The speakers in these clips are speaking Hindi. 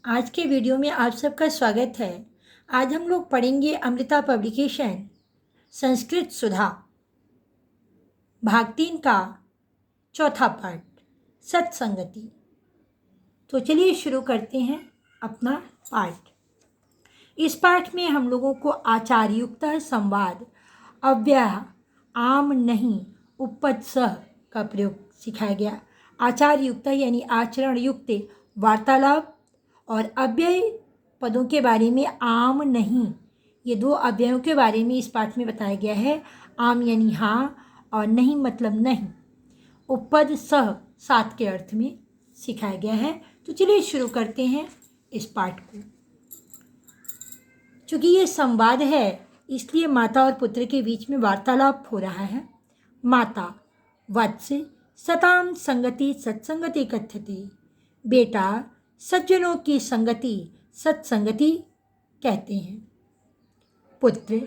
आज के वीडियो में आप सबका स्वागत है। आज हम लोग पढ़ेंगे अमृता पब्लिकेशन संस्कृत सुधा भाग 3 का चौथा पार्ट सत्संगति। तो चलिए शुरू करते हैं अपना पाठ। इस पाठ में हम लोगों को आचारयुक्त संवाद, अव्यय, आम नहीं, उपपद सह का प्रयोग सिखाया गया। आचारयुक्त यानी आचरण युक्त वार्तालाप और अव्यय पदों के बारे में आम नहीं, ये दो अव्ययों के बारे में इस पाठ में बताया गया है। आम यानी हाँ और नहीं मतलब नहीं। उपपद सह साथ के अर्थ में सिखाया गया है। तो चलिए शुरू करते हैं इस पाठ को। चूँकि ये संवाद है इसलिए माता और पुत्र के बीच में वार्तालाप हो रहा है। माता, वत्स सताम संगति सत्संगति कथ्यते। बेटा, सज्जनों की संगति सत्संगति कहते हैं। पुत्र,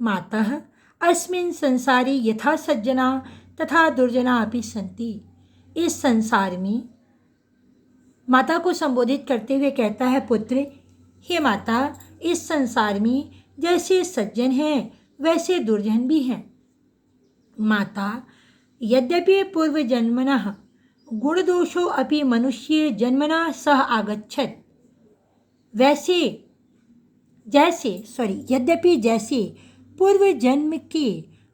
मातः अस्मिन् संसारे यथा सज्जना तथा दुर्जना अपि सन्ति। इस संसार में माता को संबोधित करते हुए कहता है पुत्र, हे माता, इस संसार में जैसे सज्जन हैं वैसे दुर्जन भी हैं। माता, यद्यपि पूर्वजन्मनः गुणदोषो अपि मनुष्य जन्मना सह आगच्छत्। यद्यपि जैसे पूर्व जन्म के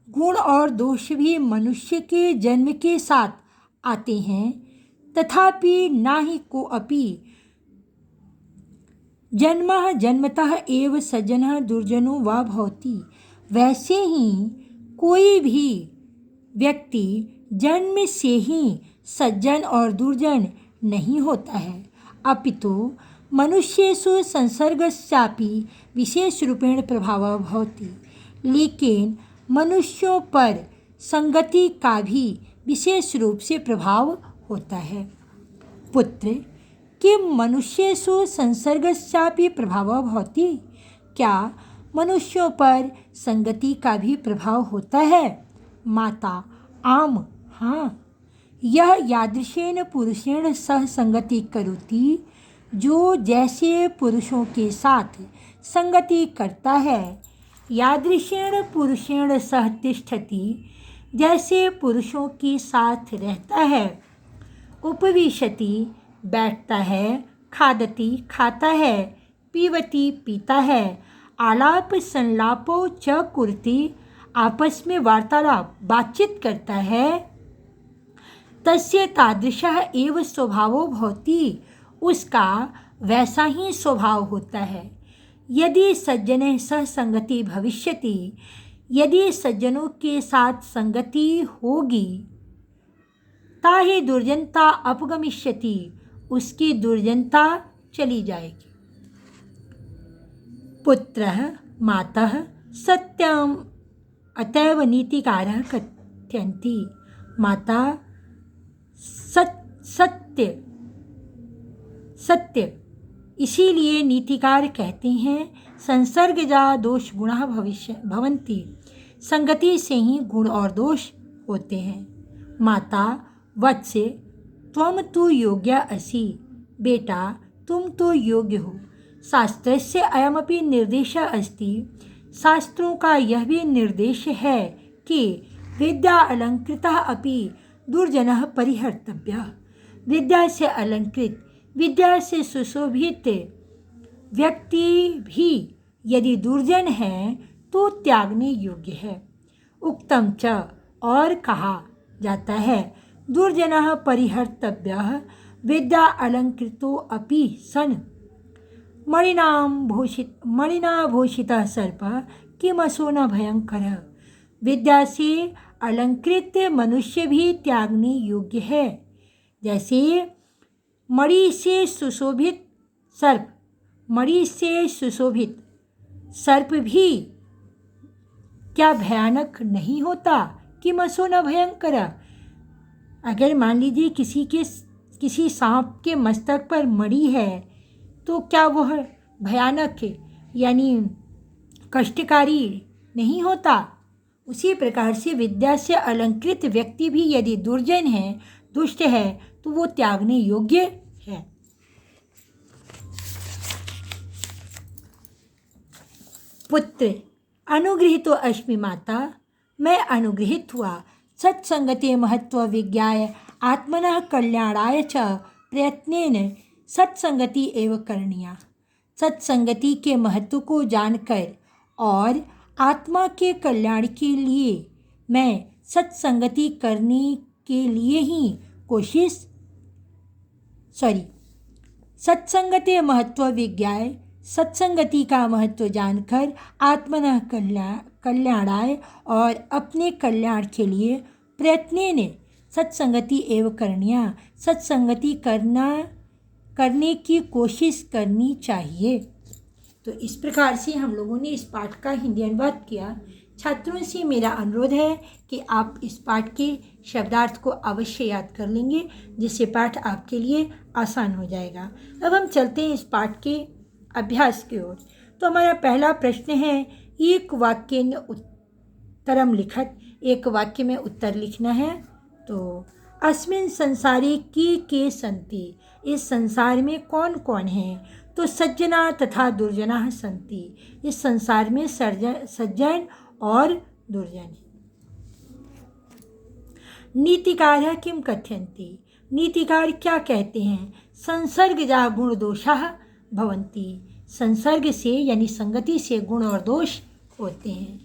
गुण और दोष भी मनुष्य के जन्म के साथ आते हैं, तथापि ना ही को अपि जन्मः जन्मतः एव सज्जनः दुर्जनो वा भवति। वैसे ही कोई भी व्यक्ति जन्म से ही सज्जन और दुर्जन नहीं होता है, अपितु मनुष्येषु संसर्गस्यापि विशेष रूपेण प्रभावः भवति। लेकिन मनुष्यों पर संगति का भी विशेष रूप से प्रभाव होता है। पुत्र, किम मनुष्येषु संसर्गस्यापि प्रभावः भवति। क्या मनुष्यों पर संगति का भी प्रभाव होता है। माता, आम हाँ। यह यादृशेन पुरुषेण सह संगति करोति। जो जैसे पुरुषों के साथ संगति करता है, यादृशेन पुरुषेण सह तिष्ठति, जैसे पुरुषों के साथ रहता है, उपविशति बैठता है, खादति खाता है, पीवति पीता है, आलाप संलापो च कुर्ति आपस में वार्तालाप बातचीत करता है, तस्य तादृशः एव स्वभावो भवति। उसका वैसा ही स्वभाव होता है। यदि सज्जनैः सह संगति भविष्यति, यदि सज्जनों के साथ संगति होगी, ताहि दुर्जनता अपगमिष्यति, उसकी दुर्जनता चली जाएगी। पुत्रः, मातः सत्यम अतएव नीतिकारः कथयन्ति। माता, सत्य इसीलिए नीतिकार कहते हैं। संसर्गजा दोष गुणः भवन्ति। संगति से ही गुण और दोष होते हैं। माता, वत्स त्वं तु योग्या असि। बेटा, तुम तो योग्य हो। शास्त्रस्य अयमपि निर्देशः अस्ति। शास्त्रों का यह भी निर्देश है कि विद्या अलंकृतः अपि दुर्जनः परिहर्तव्यः। विद्या से अलंकृत, विद्या से सुशोभित व्यक्ति भी यदि दुर्जन है तो त्यागने योग्य है। उक्तम च, और कहा जाता है, दुर्जनः परिहर्तव्यः विद्या अलंकृतो अपि सन। मणिना भूषितः सर्पः किमसो न भयंकरः। विद्या से अलंकृत मनुष्य भी त्यागने योग्य है। जैसे मणि से सुशोभित सर्प भी क्या भयानक नहीं होता। किमसो न भयंकर। अगर मान लीजिए किसी सांप के मस्तक पर मणि है तो क्या वह भयानक है यानी कष्टकारी नहीं होता। उसी प्रकार से विद्या से अलंकृत व्यक्ति भी यदि दुर्जन है, दुष्ट है, तो वो त्यागने योग्य है। पुत्र अनुगृहीतो अस्मि माता, मैं अनुगृहित हुआ। सत्संगते महत्व विज्ञाय आत्मनः कल्याणाय च प्रयत्नेन सत्संगति एव करणीया। सत्संगति के महत्व को जानकर और आत्मा के कल्याण के लिए मैं सत्संगति करने के लिए ही सत्संगते महत्व विज्ञाय, सत्संगति का महत्व जानकर आत्मनः कल्याणाय और अपने कल्याण के लिए प्रयत्नेन सत्संगति एवं करणीया, सत्संगति करने की कोशिश करनी चाहिए। तो इस प्रकार से हम लोगों ने इस पाठ का हिंदी अनुवाद किया। छात्रों से मेरा अनुरोध है कि आप इस पाठ के शब्दार्थ को अवश्य याद कर लेंगे, जिससे पाठ आपके लिए आसान हो जाएगा। अब हम चलते हैं इस पाठ के अभ्यास की ओर। तो हमारा पहला प्रश्न है, एक वाक्य में उत्तरम लिखत, एक वाक्य में उत्तर लिखना है। तो अस्मिन् संसारे के सन्ति, इस संसार में कौन कौन है? तो सज्जना तथा दुर्जना सन्ति, इस संसार में सज्जन और दुर्जन। नीतिकारः किं कथयन्ति, नीतिकार क्या कहते हैं? संसर्गजा गुण दोषाः भवन्ति, संसर्ग से यानी संगति से गुण और दोष होते हैं।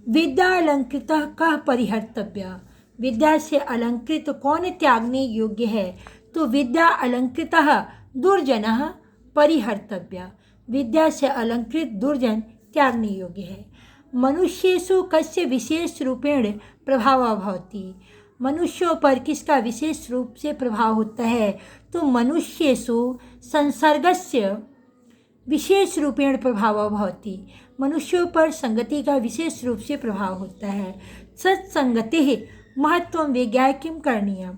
विद्या अलंकृतः कः परिहर्तव्यः, विद्या से अलंकृत कौन त्यागने योग्य है? तो विद्या अलंकृतः दुर्जनः परिहर्तव्यः, विद्या से अलंकृत दुर्जन त्यागने योग्य है। मनुष्येषु कस्य विशेष रूपेण प्रभावः भवति, मनुष्यों पर किसका विशेष रूप से प्रभाव होता है? तो मनुष्येषु संसर्गस्य विशेष रूपेण प्रभावः भवति, मनुष्यों पर संगति का विशेष रूप से प्रभाव होता है। सत्संगतेः महत्वं विज्ञाय किं करणीयम्,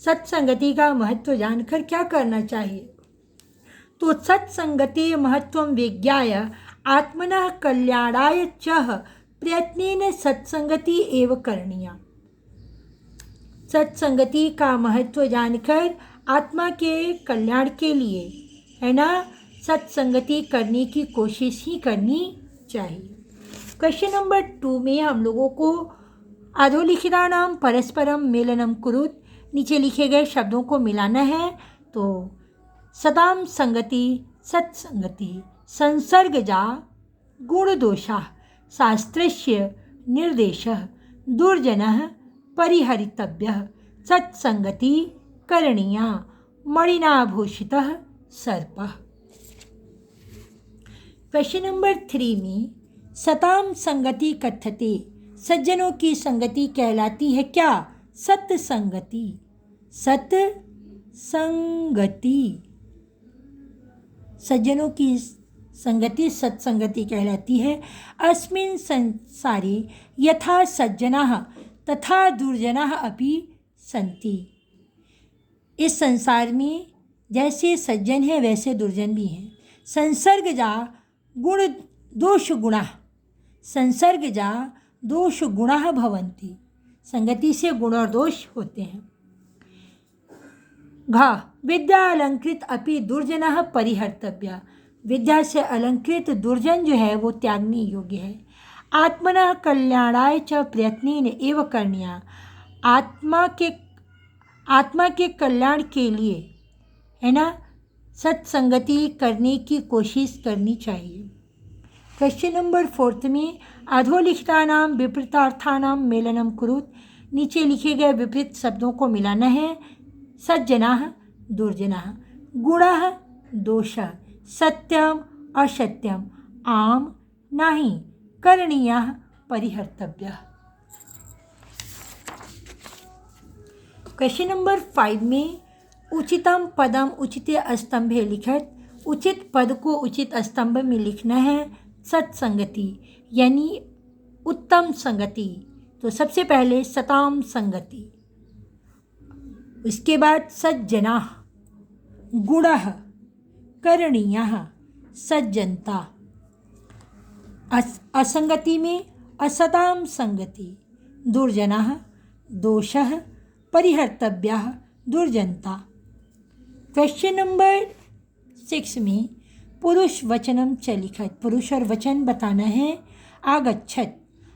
सत्संगति का महत्व जानकर क्या करना चाहिए? तो सत्संगते महत्वं विज्ञाय आत्मनः कल्याणाय च प्रयत्नेन सत्संगति एव करणीया, सत्संगति का महत्व जानकर आत्मा के कल्याण के लिए, है ना, सत्संगति करने की कोशिश ही करनी चाहिए। क्वेश्चन नंबर 2 में हम लोगों को अधोलिखितानां परस्परम मेलनम कुरुत, नीचे लिखे गए शब्दों को मिलाना है। तो सताम संगति सत्संगति, संसर्गजा गुणदोषाः शास्त्रस्य निर्देशः, दुर्जनः परिहरितव्यः, सत्संगति करणीया, मणिनाभूषितः सर्पः। क्वेश्चन नंबर 3 में सताम संगति कथ्यते, सज्जनों की संगति कहलाती है क्या? सत्संगति, सत्संगति, सज्जनों की संगति सत्संगति कहलाती है। अस्मिन् संसारे यथा सज्जनाः तथा दुर्जनाः अपि सन्ति, इस संसार में जैसे सज्जन है वैसे दुर्जन भी हैं। संसर्गजा गुण दोष गुणाः, संसर्गजा दोष गुणाः भवन्ति, संगति से गुण और दोष होते हैं। घा विद्या अलंकृत अपि दुर्जनः परिहर्तव्या, विद्या से अलंकृत दुर्जन जो है वो त्यागने योग्य है। आत्मनः कल्याणाय च प्रयत्नेन एव करणीया, आत्मा के कल्याण के लिए, है ना, सत्संगति करने की कोशिश करनी चाहिए। क्वेश्चन नंबर 4 में अधोलिखितानां विपरीतार्थानां मेलनम कुरुत, नीचे लिखे गए विपरीत शब्दों को मिलाना है। सज्जनाः दुर्जनाः, गुणः दोषः, सत्यम असत्यम, आम नाही, करणीयः परिहर्तव्यः। क्वेश्चन नंबर 5 में उचितम पदम उचिते स्तंभे लिखत, उचित पद को उचित स्तंभ में लिखना है। सत्संगति यानी उत्तम संगति, तो सबसे पहले सताम संगति, उसके बाद सज्जनाः, गुणः, करणीयः, सज्जनता। असंगति में असताम संगति, दुर्जनाः, दोषः, परिहर्तव्यः, दुर्जनता। क्वेश्चन नंबर 6 में पुरुष वचनम च लिखत, पुरुष और वचन बताना है। आगच्छत,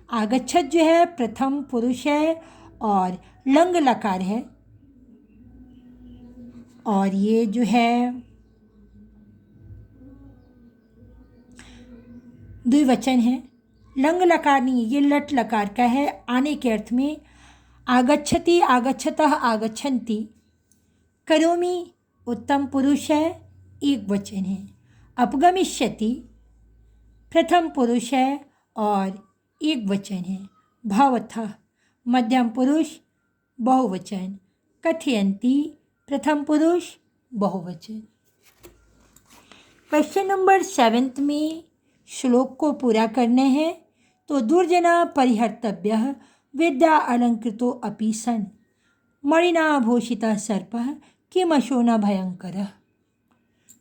आगच्छत जो है प्रथम पुरुष है और लंग लकार है, और ये जो है द्विवचन है। लंग लकार नहीं, ये लट लकार का है आने के अर्थ में। आगच्छति, आगच्छतः, आगच्छन्ति। करोमि उत्तम पुरुष है, एक वचन है। अपगमिष्यति प्रथम पुरुष है और एक वचन है। भवतः मध्यम पुरुष बहुवचन। कथयन्ति प्रथम पुरुष बहुवचन। क्वेश्चन नंबर 7 में श्लोक को पूरा करने हैं। तो दुर्जना परिहर्तव्यः विद्या अलंकृतो अपि सन् मणिना भूषितः सर्पः किमशो न भयंकरः।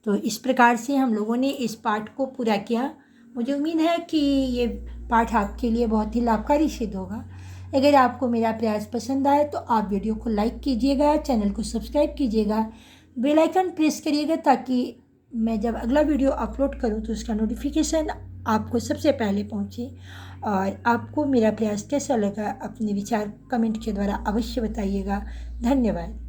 तो इस प्रकार से हम लोगों ने इस पाठ को पूरा किया। मुझे उम्मीद है कि ये पाठ आपके लिए बहुत ही लाभकारी सिद्ध होगा। अगर आपको मेरा प्रयास पसंद आए तो आप वीडियो को लाइक कीजिएगा, चैनल को सब्सक्राइब कीजिएगा, बेल आइकन प्रेस करिएगा ताकि मैं जब अगला वीडियो अपलोड करूं तो उसका नोटिफिकेशन आपको सबसे पहले पहुंचे। और आपको मेरा प्रयास कैसा लगा अपने विचार कमेंट के द्वारा अवश्य बताइएगा। धन्यवाद।